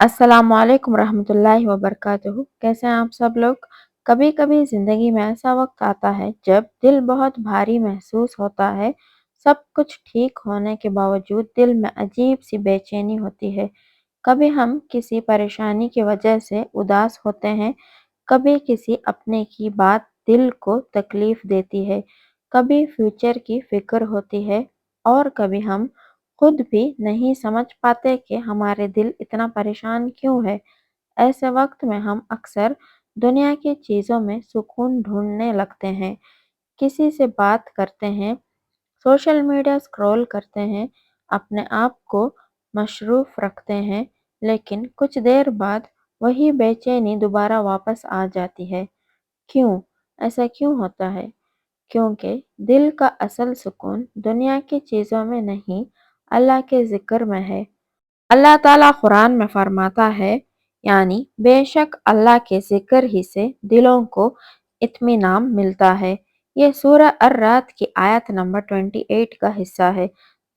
अस्सलाम वालेकुम रहमतुल्लाहि व बरकातुहू। कैसे हैं आप सब लोग। कभी कभी ज़िंदगी में ऐसा वक्त आता है जब दिल बहुत भारी महसूस होता है। सब कुछ ठीक होने के बावजूद दिल में अजीब सी बेचैनी होती है। कभी हम किसी परेशानी की वजह से उदास होते हैं, कभी किसी अपने की बात दिल को तकलीफ देती है, कभी फ्यूचर की फिक्र होती है और कभी हम खुद भी नहीं समझ पाते कि हमारे दिल इतना परेशान क्यों है। ऐसे वक्त में हम अक्सर दुनिया की चीज़ों में सुकून ढूंढने लगते हैं, किसी से बात करते हैं, सोशल मीडिया स्क्रॉल करते हैं, अपने आप को मशरूफ़ रखते हैं, लेकिन कुछ देर बाद वही बेचैनी दोबारा वापस आ जाती है। क्यों? ऐसा क्यों होता है? क्योंकि दिल का असल सुकून दुनिया की चीज़ों में नहीं, अल्लाह के ज़िक्र में है। अल्लाह ताला कुरान में फरमाता है, यानी बेशक अल्लाह के ज़िक्र ही से दिलों को इत्मीनान मिलता है। ये सूरह अर-राद की आयत नंबर 28 का हिस्सा है।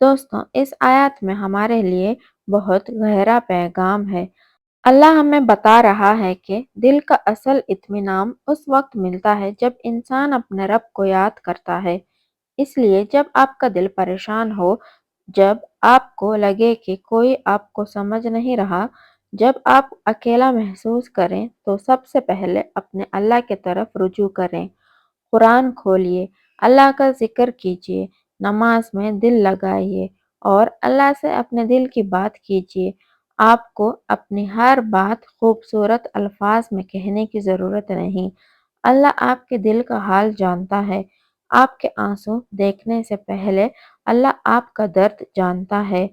दोस्तों, इस आयत में हमारे लिए बहुत गहरा पैगाम है। अल्लाह हमें बता रहा है कि दिल का असल इत्मीनान उस वक्त मिलता है जब इंसान अपने रब को याद करता है। इसलिए जब आपका दिल परेशान हो, जब आपको लगे कि कोई आपको समझ नहीं रहा, जब आप अकेला महसूस करें, तो सबसे पहले अपने अल्लाह की तरफ रुजू करें। कुरान खोलिए, अल्लाह का ज़िक्र कीजिए, नमाज में दिल लगाइए और अल्लाह से अपने दिल की बात कीजिए। आपको अपनी हर बात खूबसूरत अल्फाज में कहने की ज़रूरत नहीं। अल्लाह आपके दिल का हाल जानता है। आपके आंसू देखने से पहले अल्लाह आपका दर्द जानता है।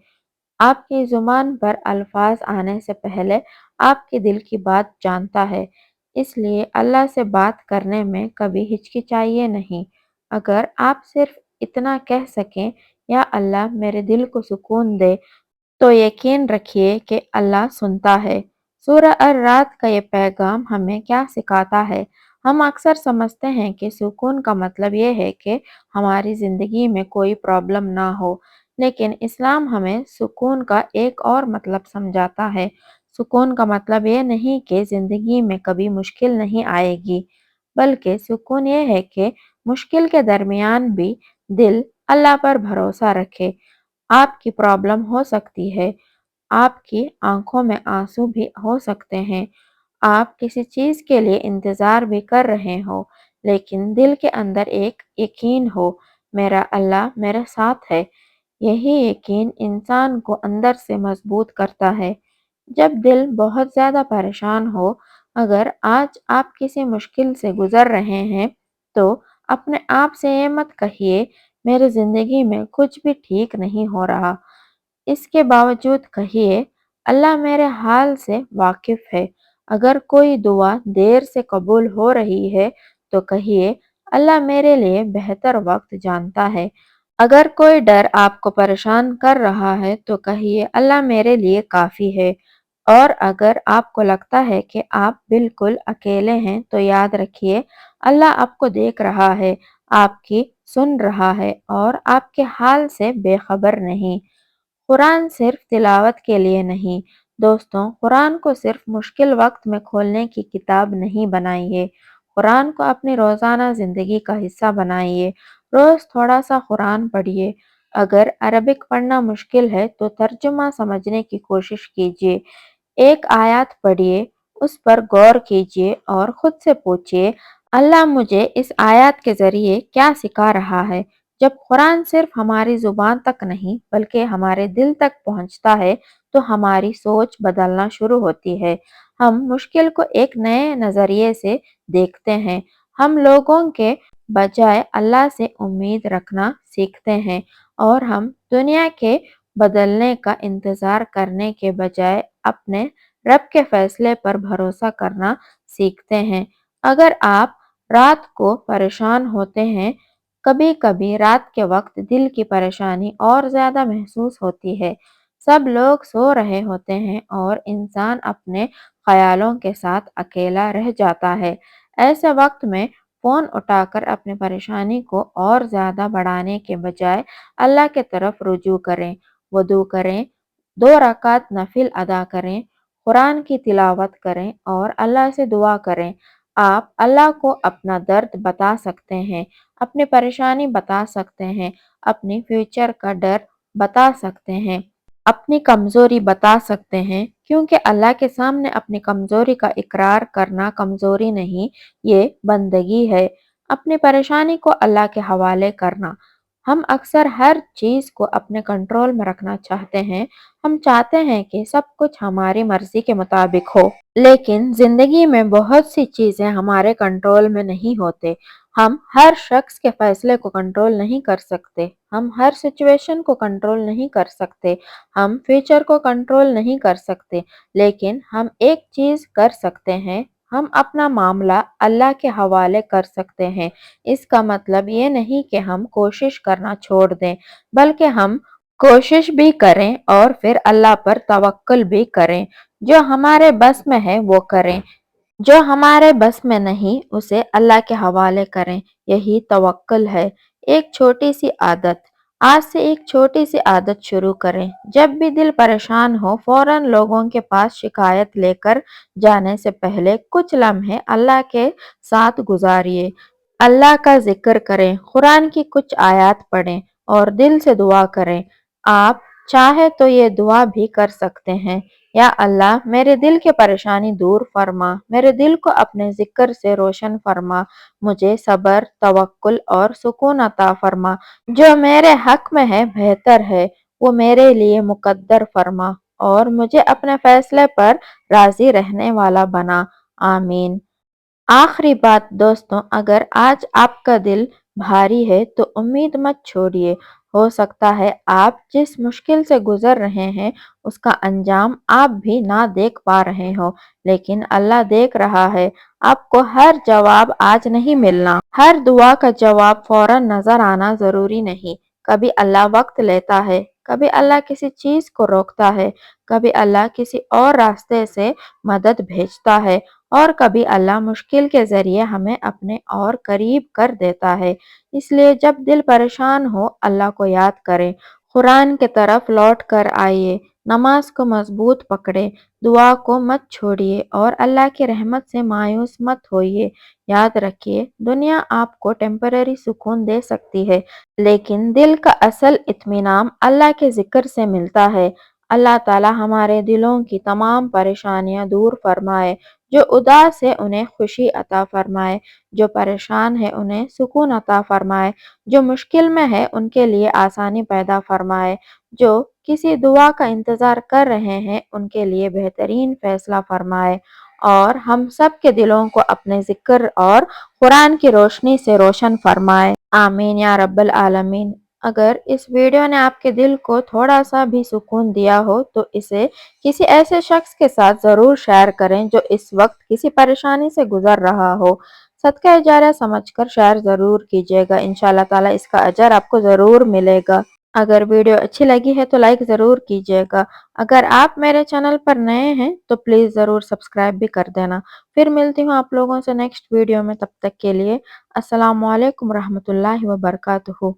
आपकी ज़ुबान पर अल्फाज आने से पहले आपके दिल की बात जानता है। इसलिए अल्लाह से बात करने में कभी हिचकिचाइए नहीं। अगर आप सिर्फ इतना कह सकें, या अल्लाह मेरे दिल को सुकून दे, तो यकीन रखिए कि अल्लाह सुनता है। सूरह अर-राद का ये पैगाम हमें क्या सिखाता है? हम अक्सर समझते हैं कि सुकून का मतलब ये है कि हमारी ज़िंदगी में कोई प्रॉब्लम ना हो, लेकिन इस्लाम हमें सुकून का एक और मतलब समझाता है। सुकून का मतलब ये नहीं कि ज़िंदगी में कभी मुश्किल नहीं आएगी, बल्कि सुकून ये है कि मुश्किल के दरमियान भी दिल अल्लाह पर भरोसा रखे। आपकी प्रॉब्लम हो सकती है, आपकी आंखों में आंसू भी हो सकते हैं, आप किसी चीज़ के लिए इंतज़ार भी कर रहे हो, लेकिन दिल के अंदर एक यकीन हो, मेरा अल्लाह मेरे साथ है। यही यकीन इंसान को अंदर से मजबूत करता है। जब दिल बहुत ज़्यादा परेशान हो, अगर आज आप किसी मुश्किल से गुज़र रहे हैं, तो अपने आप से ये मत कहिए, मेरी ज़िंदगी में कुछ भी ठीक नहीं हो रहा। इसके बावजूद कहिए, अल्लाह मेरे हाल से वाकिफ़ है। अगर कोई दुआ देर से कबूल हो रही है, तो कहिए, अल्लाह मेरे लिए बेहतर वक्त जानता है। अगर कोई डर आपको परेशान कर रहा है, तो कहिए, अल्लाह मेरे लिए काफ़ी है। और अगर आपको लगता है कि आप बिल्कुल अकेले हैं, तो याद रखिए, अल्लाह आपको देख रहा है, आपकी सुन रहा है और आपके हाल से बेखबर नहीं। कुरान सिर्फ तिलावत के लिए नहीं, दोस्तों, कुरान को सिर्फ मुश्किल वक्त में खोलने की किताब नहीं बनाइए। कुरान को अपनी रोज़ाना ज़िंदगी का हिस्सा बनाइए। रोज़ थोड़ा सा कुरान पढ़िए। अगर अरबिक पढ़ना मुश्किल है, तो तर्जुमा समझने की कोशिश कीजिए। एक आयत पढ़िए, उस पर गौर कीजिए और खुद से पूछिए, अल्लाह मुझे इस आयत के ज़रिए क्या सिखा रहा है। जब कुरान सिर्फ हमारी ज़ुबान तक नहीं, बल्कि हमारे दिल तक पहुँचता है, तो हमारी सोच बदलना शुरू होती है। हम मुश्किल को एक नए नज़रिए से देखते हैं। हम लोगों के बजाय अल्लाह से उम्मीद रखना सीखते हैं और हम दुनिया के बदलने का इंतज़ार करने के बजाय अपने रब के फैसले पर भरोसा करना सीखते हैं। अगर आप रात को परेशान होते हैं, कभी-कभी रात के वक्त दिल की परेशानी और ज़्यादा महसूस होती है। सब लोग सो रहे होते हैं और इंसान अपने ख्यालों के साथ अकेला रह जाता है। ऐसे वक्त में फ़ोन उठाकर अपनी परेशानी को और ज़्यादा बढ़ाने के बजाय अल्लाह की तरफ रुजू करें, वुदू करें, 2 रकात नफिल अदा करें, कुरान की तिलावत करें और अल्लाह से दुआ करें। आप अल्लाह को अपना दर्द बता सकते हैं, अपनी परेशानी बता सकते हैं, अपने फ्यूचर का डर बता सकते हैं, अपनी कमज़ोरी बता सकते हैं, क्योंकि अल्लाह के सामने अपनी कमज़ोरी का इकरार करना कमज़ोरी नहीं, ये बंदगी है। अपनी परेशानी को अल्लाह के हवाले करना। हम अक्सर हर चीज़ को अपने कंट्रोल में रखना चाहते हैं। हम चाहते हैं कि सब कुछ हमारी मर्ज़ी के मुताबिक हो, लेकिन ज़िंदगी में बहुत सी चीज़ें हमारे कंट्रोल में नहीं होते। हम हर शख्स के फैसले को कंट्रोल नहीं कर सकते, हम हर सिचुएशन को कंट्रोल नहीं कर सकते, हम फ्यूचर को कंट्रोल नहीं कर सकते, लेकिन हम एक चीज़ कर सकते हैं, हम अपना मामला अल्लाह के हवाले कर सकते हैं। इसका मतलब ये नहीं कि हम कोशिश करना छोड़ दें, बल्कि हम कोशिश भी करें और फिर अल्लाह पर तवक्कुल भी करें। जो हमारे बस में है वो करें, जो हमारे बस में नहीं उसे अल्लाह के हवाले करें। यही तवक्कुल है। एक छोटी सी आदत। आज से एक छोटी सी आदत शुरू करें। जब भी दिल परेशान हो फौरन लोगों के पास शिकायत लेकर जाने से पहले कुछ लम्हे अल्लाह के साथ गुजारिए। अल्लाह का जिक्र करें, कुरान की कुछ आयत पढ़ें और दिल से दुआ करें। आप चाहे तो ये दुआ भी कर सकते हैं, या अल्लाह मेरे दिल की परेशानी दूर फरमा, मेरे दिल को अपने जिक्र से रोशन फरमा, मुझे सब्र, तवक्कुल और सुकून अता फरमा। जो मेरे हक में है बेहतर है, वो मेरे लिए मुकद्दर फरमा और मुझे अपने फैसले पर राजी रहने वाला बना। आमीन। आखिरी बात दोस्तों, अगर आज आपका दिल भारी है तो उम्मीद मत छोड़िए। हो सकता है आप जिस मुश्किल से गुजर रहे हैं उसका अंजाम आप भी ना देख पा रहे हो, लेकिन अल्लाह देख रहा है। आपको हर जवाब आज नहीं मिलना, हर दुआ का जवाब फौरन नजर आना जरूरी नहीं। कभी अल्लाह वक्त लेता है, कभी अल्लाह किसी चीज को रोकता है, कभी अल्लाह किसी और रास्ते से मदद भेजता है, और कभी अल्लाह मुश्किल के ज़रिए हमें अपने और करीब कर देता है। इसलिए जब दिल परेशान हो अल्लाह को याद करें, कुरान की तरफ लौट कर आइए, नमाज को मजबूत पकड़े, दुआ को मत छोड़िए और अल्लाह की रहमत से मायूस मत होइए। याद रखिए, दुनिया आपको टेम्पररी सुकून दे सकती है, लेकिन दिल का असल इत्मीनान अल्लाह के जिक्र से मिलता है। अल्लाह ताला हमारे दिलों की तमाम परेशानियां दूर फरमाए। जो उदास है उन्हें खुशी अता फरमाए, जो परेशान है उन्हें सुकून अता फरमाए, जो मुश्किल में है उनके लिए आसानी पैदा फरमाए, जो किसी दुआ का इंतज़ार कर रहे हैं उनके लिए बेहतरीन फैसला फरमाए, और हम सब के दिलों को अपने जिक्र और कुरान की रोशनी से रोशन फरमाए। आमीन या रब्बल आलमीन। अगर इस वीडियो ने आपके दिल को थोड़ा सा भी सुकून दिया हो तो इसे किसी ऐसे शख्स के साथ ज़रूर शेयर करें जो इस वक्त किसी परेशानी से गुजर रहा हो। सदका जारिया समझकर शेयर ज़रूर कीजिएगा, इंशाल्लाह ताला इसका अजर आपको ज़रूर मिलेगा। अगर वीडियो अच्छी लगी है तो लाइक ज़रूर कीजिएगा। अगर आप मेरे चैनल पर नए हैं तो प्लीज़ ज़रूर सब्सक्राइब भी कर देना। फिर मिलती हूँ आप लोगों से नेक्स्ट वीडियो में, तब तक के लिए अस्सलामु अलैकुम रहमतुल्लाहि व बरकातुहू।